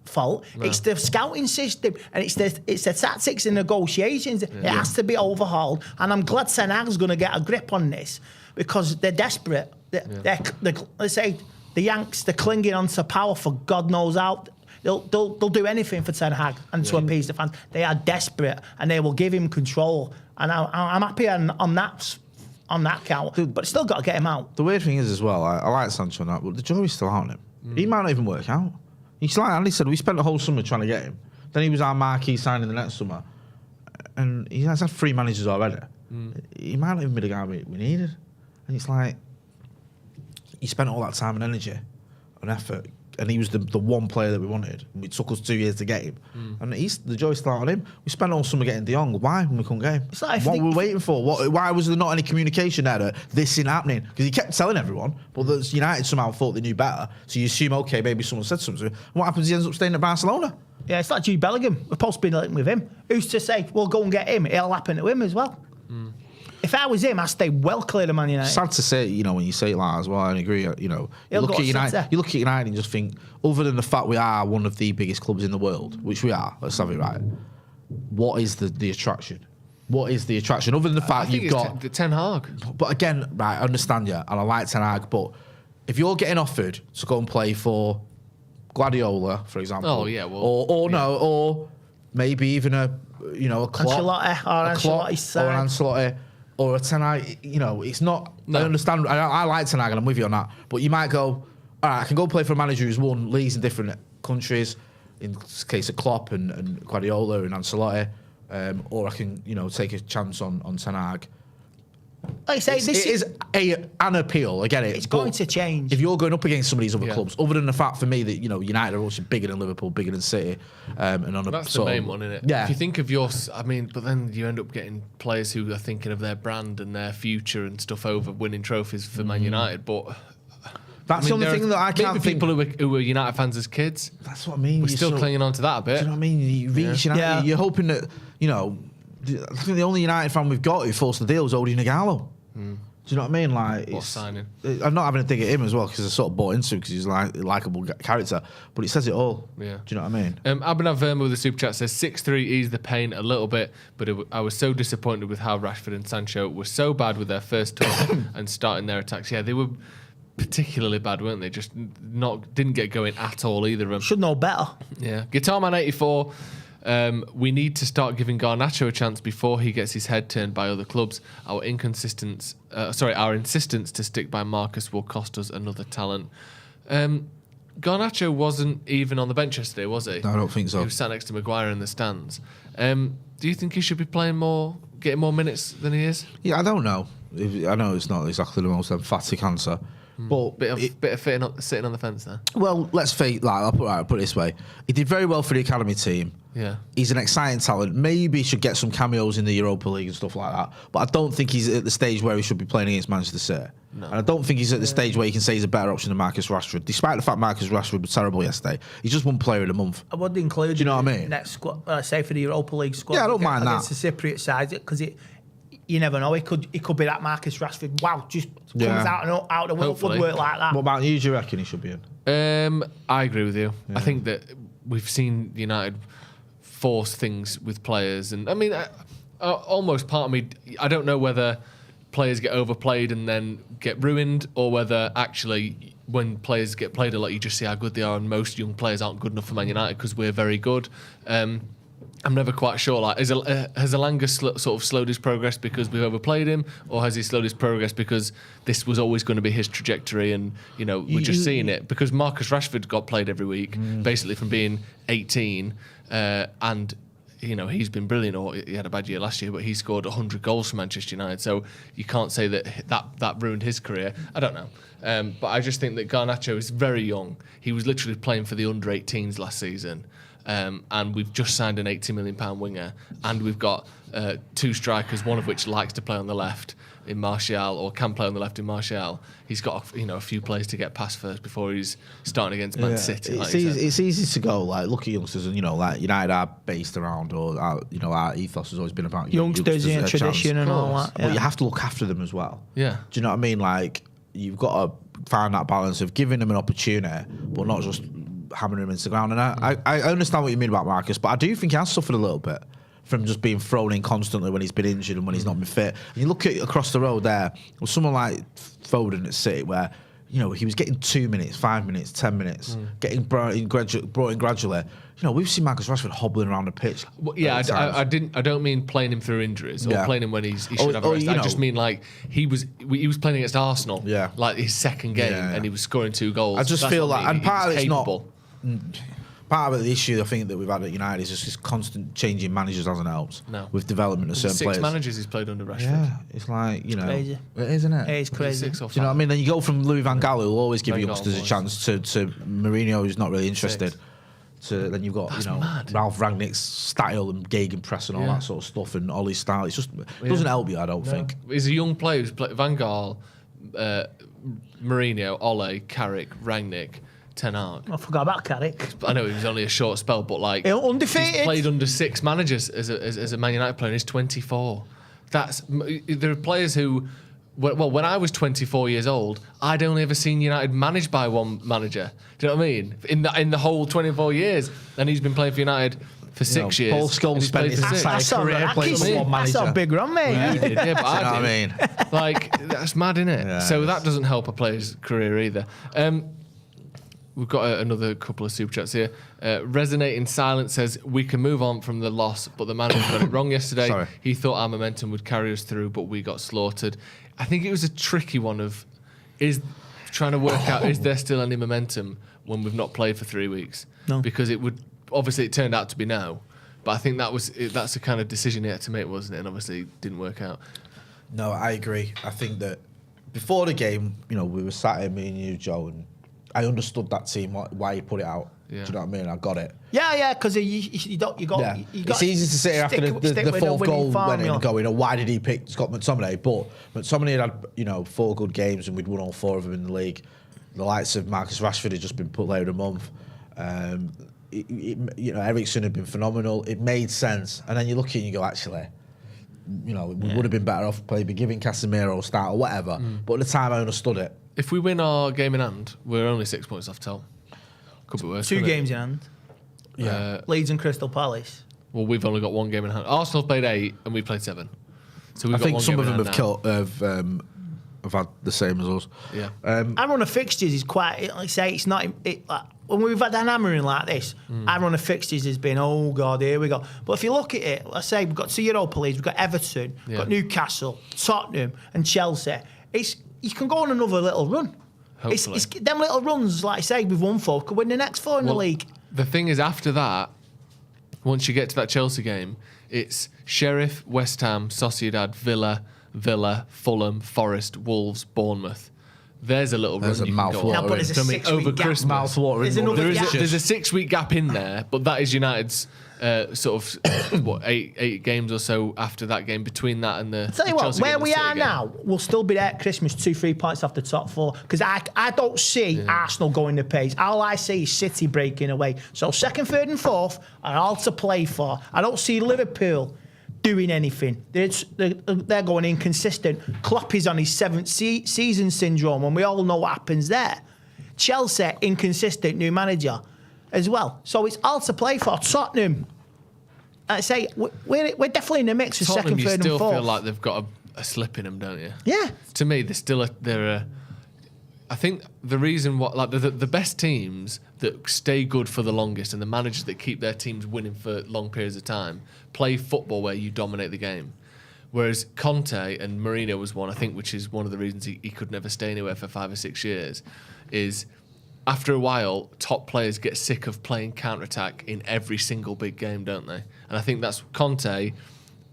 fault. No. It's the scouting system and it's the tactics and negotiations. It has to be overhauled. And I'm glad Ten Hag's going to get a grip on this because they're desperate. Let's say the Yanks, they're clinging on to power for God knows how. They'll do anything for Ten Hag and to appease the fans. They are desperate and they will give him control. And I'm happy on that count. But still got to get him out. The weird thing is as well, I like Sancho and that, but the jury's still out on him. He might not even work out. He's like Andy said, we spent the whole summer trying to get him. Then he was our marquee signing the next summer. And he has had 3 managers already. He might not even be the guy we needed. And it's like, he spent all that time and energy and effort, and he was the one player that we wanted. And it took us 2 years to get him. And the joy's still on him. We spent all summer getting De Jong. Why? When we couldn't get him. It's like what were we waiting for? Why was there not any communication there that this isn't happening? Because he kept telling everyone, but United somehow thought they knew better. So you assume, okay, maybe someone said something. And what happens? He ends up staying at Barcelona. Yeah, it's like Jude Bellingham. We're supposed to be linked with him. Who's to say, we'll go and get him? It'll happen to him as well. If I was him, I'd stay well clear of Man United. Sad to say, when you say it like that as well, I agree. You look at United and just think, other than the fact we are one of the biggest clubs in the world, which we are, let's have it right, what is the attraction? What is the attraction? Other than the fact you've got... Ten Hag. But again, right, I understand you, and I like Ten Hag, but if you're getting offered to go and play for Guardiola, for example... Oh, yeah, well... Or maybe even a Klopp... Ancelotti, or a Ten Hag, it's not... No. I understand, I like Ten Hag and I'm with you on that, but you might go, all right, I can go play for a manager who's won leagues in different countries, in the case of Klopp and Guardiola and Ancelotti, or I can, take a chance on Ten Hag. Like I say, it is an appeal. I get it. It's going to change. If you're going up against some of these other clubs, other than the fact for me that United are also bigger than Liverpool, bigger than City, and on that's the main one, isn't it? Yeah. If you think of but then you end up getting players who are thinking of their brand and their future and stuff over winning trophies for Man United, but. That's the only thing that I can't think. People who were United fans as kids. That's what I mean. We're still clinging on to that a bit. Do you know what I mean? You reach United, you're hoping that, I think the only United fan we've got who forced the deal was Odi Nagalo. Do you know what I mean? Like, what signing? I'm not having a dig at him as well because I sort of bought into him because he's like a likeable character, but it says it all. Yeah. Do you know what I mean? Abhinav Verma with the super chat says 6-3 eased the pain a little bit, but I was so disappointed with how Rashford and Sancho were so bad with their first touch and starting their attacks. Yeah, they were particularly bad, weren't they? Just didn't get going at all, either of them. Should know better. Yeah. Guitar Man 84. We need to start giving Garnacho a chance before he gets his head turned by other clubs. Our insistence to stick by Marcus will cost us another talent. Garnacho wasn't even on the bench yesterday, was he? No, I don't think so. He was sat next to Maguire in the stands. Do you think he should be playing more, getting more minutes than he is? Yeah, I don't know. I know it's not exactly the most emphatic answer, but Bit of sitting on the fence there. well, let's face I'll put it this way: he did very well for the academy team. Yeah. He's an exciting talent. Maybe he should get some cameos in the Europa League and stuff like that. But I don't think he's at the stage where he should be playing against Manchester City. No. And I don't think he's at the stage where you can say he's a better option than Marcus Rashford. Despite the fact Marcus Rashford was terrible yesterday, he's just one player of the month. I would include. Do you know what I mean? Next squad, say for the Europa League squad. Yeah, I don't mind against that. the Cypriot side, because you never know. It could be that Marcus Rashford. Wow, just comes out of the woodwork like that. What about you? Do you reckon he should be in? I agree with you. Yeah. I think that we've seen United force things with players, and I mean, almost part of me, I don't know whether players get overplayed and then get ruined, or whether actually when players get played a lot, you just see how good they are, and most young players aren't good enough for Man United because we're very good. I'm never quite sure. Like, has Elanga sort of slowed his progress because we've overplayed him, or has he slowed his progress because this was always going to be his trajectory, and we're just seeing it? Because Marcus Rashford got played every week, basically from being 18, and he's been brilliant. Or he had a bad year last year, but he scored 100 goals for Manchester United. So you can't say that ruined his career. I don't know, but I just think that Garnacho is very young. He was literally playing for the under-18s last season. And we've just signed an £80 million winger, and we've got two strikers, one of which likes to play on the left in Martial, or can play on the left in Martial. He's got a few players to get past first before he's starting against Man City. It's easy to go look at youngsters, and United are based around, or our ethos has always been about youngsters and tradition and all that. But you have to look after them as well. Yeah. Do you know what I mean? Like, you've got to find that balance of giving them an opportunity, but not just hammering him into the ground. And I understand what you mean about Marcus, but I do think he has suffered a little bit from just being thrown in constantly when he's been injured and when he's not been fit. And you look at across the road there, with someone like Foden at City, where he was getting 2 minutes, 5 minutes, 10 minutes, getting brought in gradually. We've seen Marcus Rashford hobbling around the pitch. Well, yeah, I don't mean playing him through injuries or playing him when he should have a rest. I just mean like he was playing against Arsenal, like his second game, and he was scoring 2 goals. I just feel like, and part of it's capable. not. Part of the issue I think that we've had at United is just this constant changing managers hasn't helped with development of certain 6 players. managers he's played under Rashford. Yeah, it's like crazy. It is, isn't it? It is crazy. Do you know what I mean? Then you go from Louis van Gaal, who'll always give youngsters a chance, to Mourinho, who's not really interested. To then you've got Ralph Rangnick's style and gegenpress and all that sort of stuff, and Ollie's style. It's just doesn't help you, I don't think. He's a young player who's played Van Gaal, Mourinho, Ole, Carrick, Rangnick, Ten Hag. I forgot about Carrick. I know it was only a short spell, but undefeated. He's played under 6 managers as a Man United player, and he's 24. There are players who, when I was 24 years old, I'd only ever seen United managed by one manager. Do you know what I mean? In the whole 24 years, and he's been playing for United for 6 years. Paul Scholes spent his entire career playing for one manager. That's a big run, mate. Yeah, he did. Yeah, but I know what I mean? That's mad, isn't it? Yeah, so that doesn't help a player's career either. We've got another couple of super chats here. Resonating Silence says, we can move on from the loss, but the manager got it wrong yesterday. Sorry. He thought our momentum would carry us through, but we got slaughtered. I think it was a tricky one of trying to work out, is there still any momentum when we've not played for 3 weeks? No. Because it turned out to be no. But I think that's the kind of decision he had to make, wasn't it? And obviously it didn't work out. No, I agree. I think that before the game, we were sat here, me and you, Joe, and I understood that team, why you put it out. Yeah. Do you know what I mean? I got it. Yeah, because you got. It's easy to sit here after the fourth goal went in going, why did he pick Scott McTominay? But McTominay had 4 good games and we'd won all 4 of them in the league. The likes of Marcus Rashford had just been put there in a month. Eriksen had been phenomenal. It made sense. And then you look at it and you go, actually, we would have been better off maybe giving Casemiro a start or whatever. But at the time, I understood it. If we win our game in hand, we're only 6 points off top. Could be worse. 2 games in hand. Yeah. Leeds and Crystal Palace. Well, we've only got 1 game in hand. Arsenal played 8 and we played 7. So I think some of them have had the same as us. Yeah. Our run of fixtures is quite. Like I say, it's not. When we've had an hammering like this, our run of fixtures has been, oh God, here we go. But if you look at it, let's say we've got 2 Europa Leagues, we've got Everton, we've got Newcastle, Tottenham, and Chelsea. You can go on another little run. Hopefully. It's them little runs, like I say, with 1-4 could win the next 4 in the league. The thing is, after that, once you get to that Chelsea game, it's Sheriff, West Ham, Sociedad, Villa, Fulham, Forest, Wolves, Bournemouth. There's a little There's run a you can mouthwater go Now, on. but there's a I mean, 6-week over gap. Christmas. Mouthwater. There's a 6-week gap in there, but that is United's sort of what eight games or so after that game between that and the. Tell you the what, Chelsea where game and we the City are game. now, we'll still be there at Christmas, 2-3 points off the top 4. Because I don't see Arsenal going the pace. All I see is City breaking away. So 2nd, 3rd, and 4th are all to play for. I don't see Liverpool doing anything. They're going inconsistent. Klopp is on his 7th season syndrome, and we all know what happens there. Chelsea, inconsistent new manager as well. So it's all to play for. Tottenham, I say, we're definitely in the mix for Tottenham, 2nd, 3rd, you and still 4th. feel like they've got a slip in them, don't you? Yeah. To me, I think the reason the best teams that stay good for the longest and the managers that keep their teams winning for long periods of time play football where you dominate the game. Whereas Conte and Mourinho was one, I think, which is one of the reasons he could never stay anywhere for 5 or 6 years, is after a while, top players get sick of playing counter-attack in every single big game, don't they? And I think that's Conte.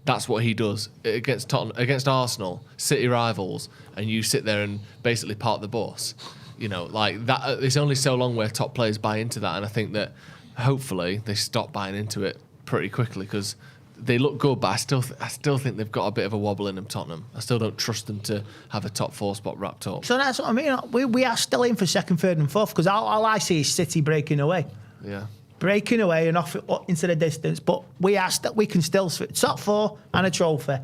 That's what he does against Tottenham, against Arsenal, City rivals, and you sit there and basically park the bus. You know, like that. It's only so long where top players buy into that, and I think that hopefully they stop buying into it pretty quickly because they look good, but I still think they've got a bit of a wobble in them. Tottenham. I still don't trust them to have a top 4 spot wrapped up. So that's what I mean. We are still in for 2nd, 3rd, and 4th because all I see is City breaking away. Yeah. Breaking away and off into the distance, but we can still top 4 and a trophy.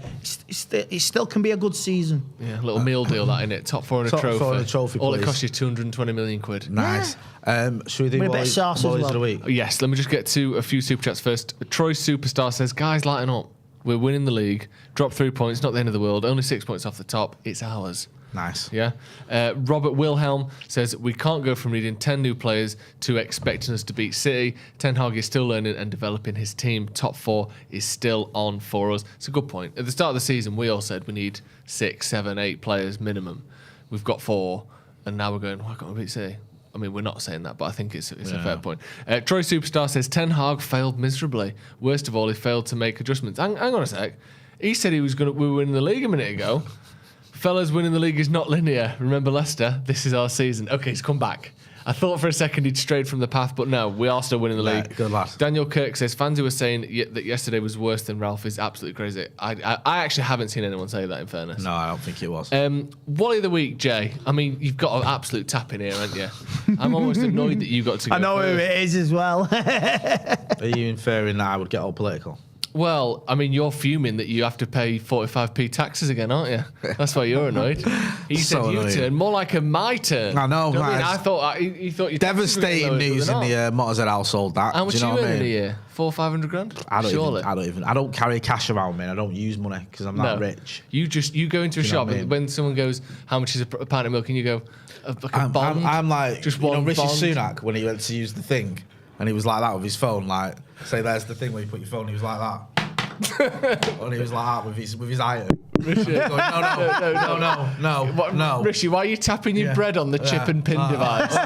It still can be a good season. Yeah, a little meal deal that in it. Top 4 and a Top trophy. 4 and a trophy, All it please. costs you 220 million quid. Nice. Should we do With a bit of boys, sauce as boys well. of the week? Yes, let me just get to a few super chats first. Troy Superstar says, guys, lighten up. We're winning the league. Drop 3 points, not the end of the world. Only 6 points off the top. It's ours. Nice. Yeah. Robert Wilhelm says, we can't go from reading 10 new players to expecting us to beat City. Ten Hag is still learning and developing his team. Top 4 is still on for us. It's a good point. At the start of the season, we all said we need 6, 7, 8 players minimum. We've got 4, and now we're going, why can't we beat City? I mean, we're not saying that, but I think it's a fair point. Troy Superstar says, Ten Hag failed miserably. Worst of all, he failed to make adjustments. Hang on a sec. He said we were winning the league a minute ago. Fellas, winning the league is not linear. Remember Leicester? This is our season. Okay, he's come back. I thought for a second he'd strayed from the path, but no, we are still winning the league. Good lad. Daniel Kirk says, fans who were saying that yesterday was worse than Ralph is absolutely crazy. I actually haven't seen anyone say that, in fairness. No, I don't think it was. Wally of the week, Jay. I mean, you've got an absolute tap in here, haven't you? I'm almost annoyed that you got to go I know who first. it is as well. Are you inferring that I would get all political? Well, I mean, you're fuming that you have to pay 45p taxes again, aren't you? That's why you're annoyed. He So said annoying. U-turn, more like a my turn. I know, Do you what I mean? right. I thought he thought you Devastating news in the Mottershead household. That. How much do you know you what I earn in a mean? year? 400-500 grand? Surely. I don't carry cash around me. I don't use money because I'm not rich. You go into a Do you know shop what I mean? and when someone goes, how much is a pint of milk? And you go, like a bond. I'm like, just you know, one Rishi bond. Sunak when he went to use the thing, and he was like that with his phone. Like, say, there's the thing where you put your phone. He was like that. And he was like that with his item. Rishi. Going, no. Rishi, why are you tapping your bread on the chip and pin device?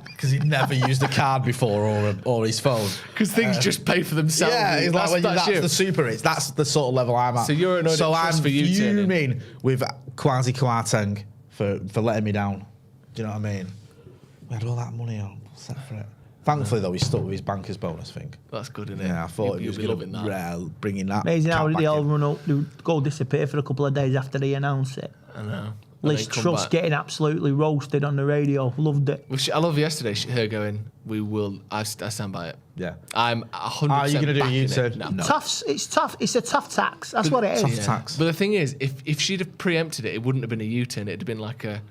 Because he'd never used a card before or his phone. Because things just pay for themselves. Yeah, it's like when that's you. the super rich. That's the sort of level I'm at. So you're annoyed So at I'm Trust for U-turning. fuming with Kwasi Kwarteng for letting me down. Do you know what I mean? We had all that money on set for it. Thankfully, though, he stuck with his banker's bonus thing. That's good, isn't it? Yeah, I thought he was You'll be going loving that. to bring in that. Amazing how cat they back all in. run up, they go disappear for a couple of days after they announce it. I know. Liz And then come Truss back. getting absolutely roasted on the radio. Loved it. Well, I love yesterday her going, we will, I stand by it. Yeah. I'm 100% Are you going to do a backing it. U-turn? No. Tough. It's tough. It's a tough tax. That's what it is. Tough tax. But the thing is, if she'd have preempted it, it wouldn't have been a U-turn. It'd have been like a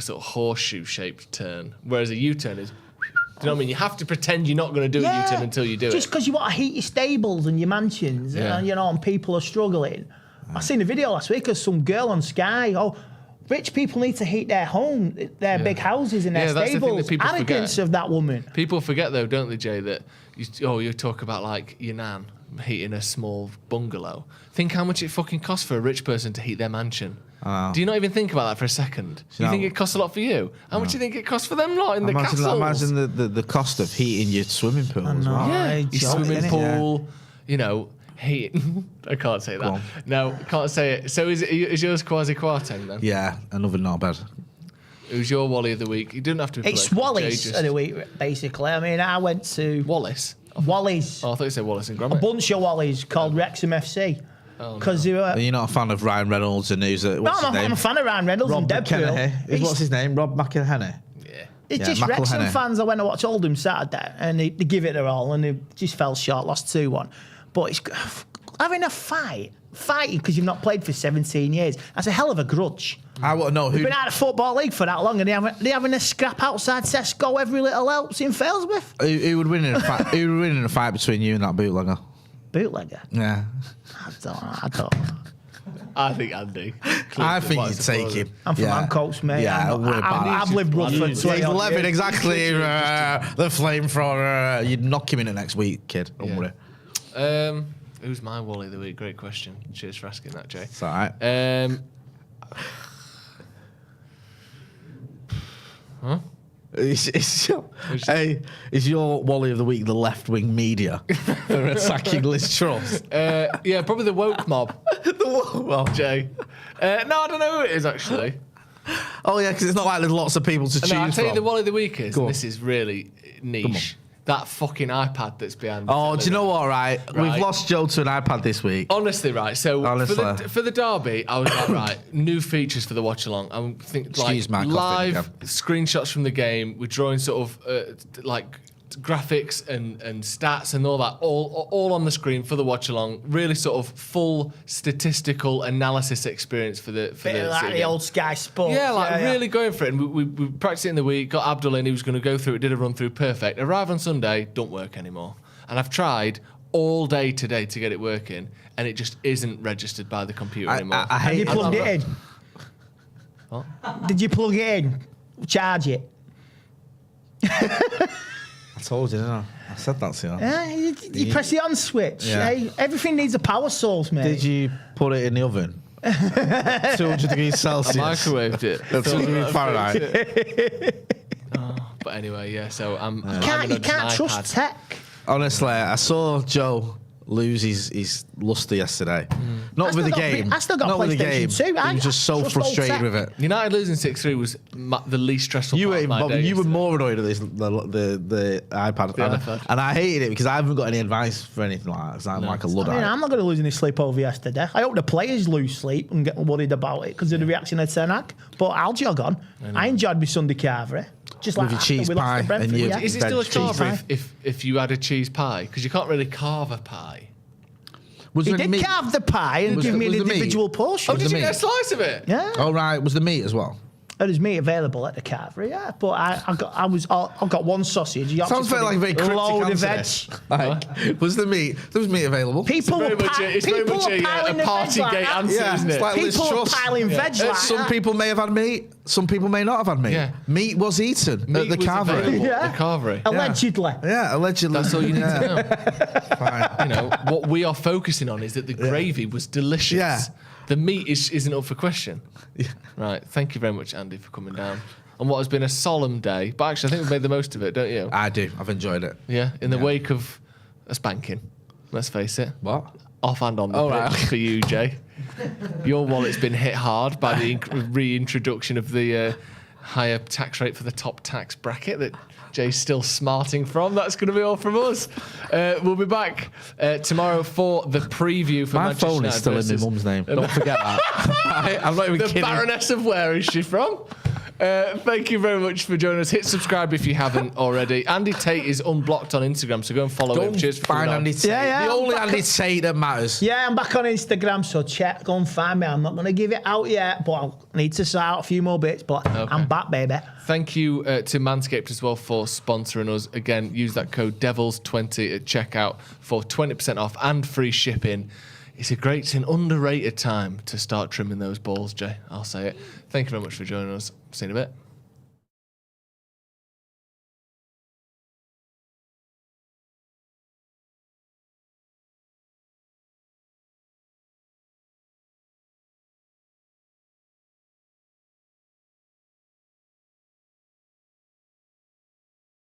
sort of horseshoe-shaped turn. Whereas a U-turn is, do you know what I mean? You have to pretend you're not going to do a U-turn until you do Just it. because you want to heat your stables and your mansions, Yeah. and people are struggling. I seen a video last week of some girl on Sky. Oh, rich people need to heat their home, their big houses and their Yeah, that's the thing that stables. people Arrogance forget. of that woman. People forget though, don't they, Jay, that you talk about like your nan heating a small bungalow. Think how much it fucking costs for a rich person to heat their mansion. Do you not even think about that for a second? Do you think it costs a lot for you? How much do you think it costs for them lot in the castles? Imagine the cost of heating your swimming pool as well. Yeah, your swimming pool, you know, heat. I can't say that. No, can't say it. So is yours Kwasi Kwarteng then? Yeah, another not bad. Who's your Wally of the week? You didn't have to be It's Wally's of the week, basically. I mean, I went to... Wallace? Wally's. Oh, I thought you said Wallace and Gromit. A bunch of Wally's called Wrexham FC. Because they were... Are you not a fan of Ryan Reynolds and who's... What's his name? I'm a fan of Ryan Reynolds Rob and Deadpool. What's his name? Rob McElhenney? Yeah. It's just Wrexham fans. I went to watch Oldham Saturday and they give it their all and they just fell short, lost 2-1. But it's having a fighting because you've not played for 17 years. That's a hell of a grudge. I want to know who... You've been out of the Football League for that long and they're having a scrap outside Tesco every little helps in Failsworth. Who would win in a fight? Who would win in a fight between you and that bootlegger? Bootlegger? Yeah. I don't know. I think Andy. I think you'd take him. I'm from Ancoats, mate. Yeah, I've lived Rutherford. He's 11, exactly. The flamethrower. You'd knock him in the next week, kid. Don't worry. Who's my Wally of the week? Great question. Cheers for asking that, Jay. It's all right. Huh? Is your Wally of the week the left-wing media for attacking Liz Truss? Yeah, probably the woke mob. The woke mob, Jay. No, I don't know who it is actually. Oh yeah, because it's not like there's lots of people to choose I'll tell you from. the Wally of the week is, Go and on. this is really niche. That fucking iPad that's behind. Oh, do you know what? Right, we've lost Joe to an iPad this week. Honestly, right. So Honestly. for the derby, I was like, right, new features for the watch along. I'm thinking like live screenshots from the game. We're drawing sort of like graphics and stats and all that, all on the screen for the watch along. Really sort of full statistical analysis experience for the like the old Sky Sports. Yeah, like really going for it. And we practiced it in the week. Got Abdul in. He was going to go through it. Did a run through. Perfect. Arrive on Sunday. Don't work anymore. And I've tried all day today to get it working, and it just isn't registered by the computer anymore. Have you plugged it in? What? Did you plug it in? Charge it? I told you, didn't I? I said that to you. Yeah, you press the on switch. Yeah. Eh? Everything needs a power source, mate. Did you put it in the oven? 200 degrees Celsius. I microwaved it. That's 200 degrees Fahrenheit. But anyway, yeah. So I'm. You can't trust tech. Honestly, I saw Joe lose his luster yesterday. Not with the game. I still got Not with the game. PlayStation 2. He was just so frustrated with it. United losing 6-3 was the least stressful part of my day. You were more annoyed at this, the iPad. And I hated it because I haven't got any advice for anything like that. Because I'm like a Luddite. I mean, I'm not going to lose any sleep over yesterday. I hope the players lose sleep and get worried about it because of the reaction of Ten Hag. But I'll jog on. I enjoyed my Sunday carvery. Just like with your cheese pie. And is it still a carvery if you had a cheese pie? Because you can't really carve a pie. He did carve the pie and give me an individual portion. Oh, did you get a slice of it? Yeah. Oh, right. Was the meat as well? There was meat available at the carvery, yeah. But I got one sausage. Sounds like a very cryptic load of veg. Like, was the meat? There was meat available. People it's very much a Partygate answer, isn't it? Like people are piling veg like some people may have had meat. Some people may not have had meat. Yeah. Meat was eaten at the carvery. The carvery. Allegedly. Yeah, allegedly. That's all you need to know. Fine. You know, what we are focusing on is that the gravy was delicious. Yeah. The meat isn't up for question. Yeah. Right. Thank you very much, Andy, for coming down on what has been a solemn day. But actually, I think we've made the most of it, don't you? I do. I've enjoyed it. Yeah. In the wake of a spanking, let's face it. What? Off and on the pitch for you, Jay. Your wallet's been hit hard by the reintroduction of the higher tax rate for the top tax bracket that Jay's still smarting from. That's going to be all from us. We'll be back tomorrow for the preview for Manchester phone United is still in my mum's name. Don't forget that. I'm not even kidding. The Baroness of where is she from? Thank you very much for joining us. Hit subscribe if you haven't already. Andy Tate is unblocked on Instagram, so go and follow him. Cheers for find Andy Tate. The only Andy Tate that matters. Yeah, I'm back on Instagram, so go and find me. I'm not going to give it out yet, but I need to sort out a few more bits, but I'm back, baby. Thank you to Manscaped as well for sponsoring us. Again, use that code DEVILS20 at checkout for 20% off and free shipping. It's an underrated time to start trimming those balls, Jay. I'll say it. Thank you very much for joining us. See you in a bit.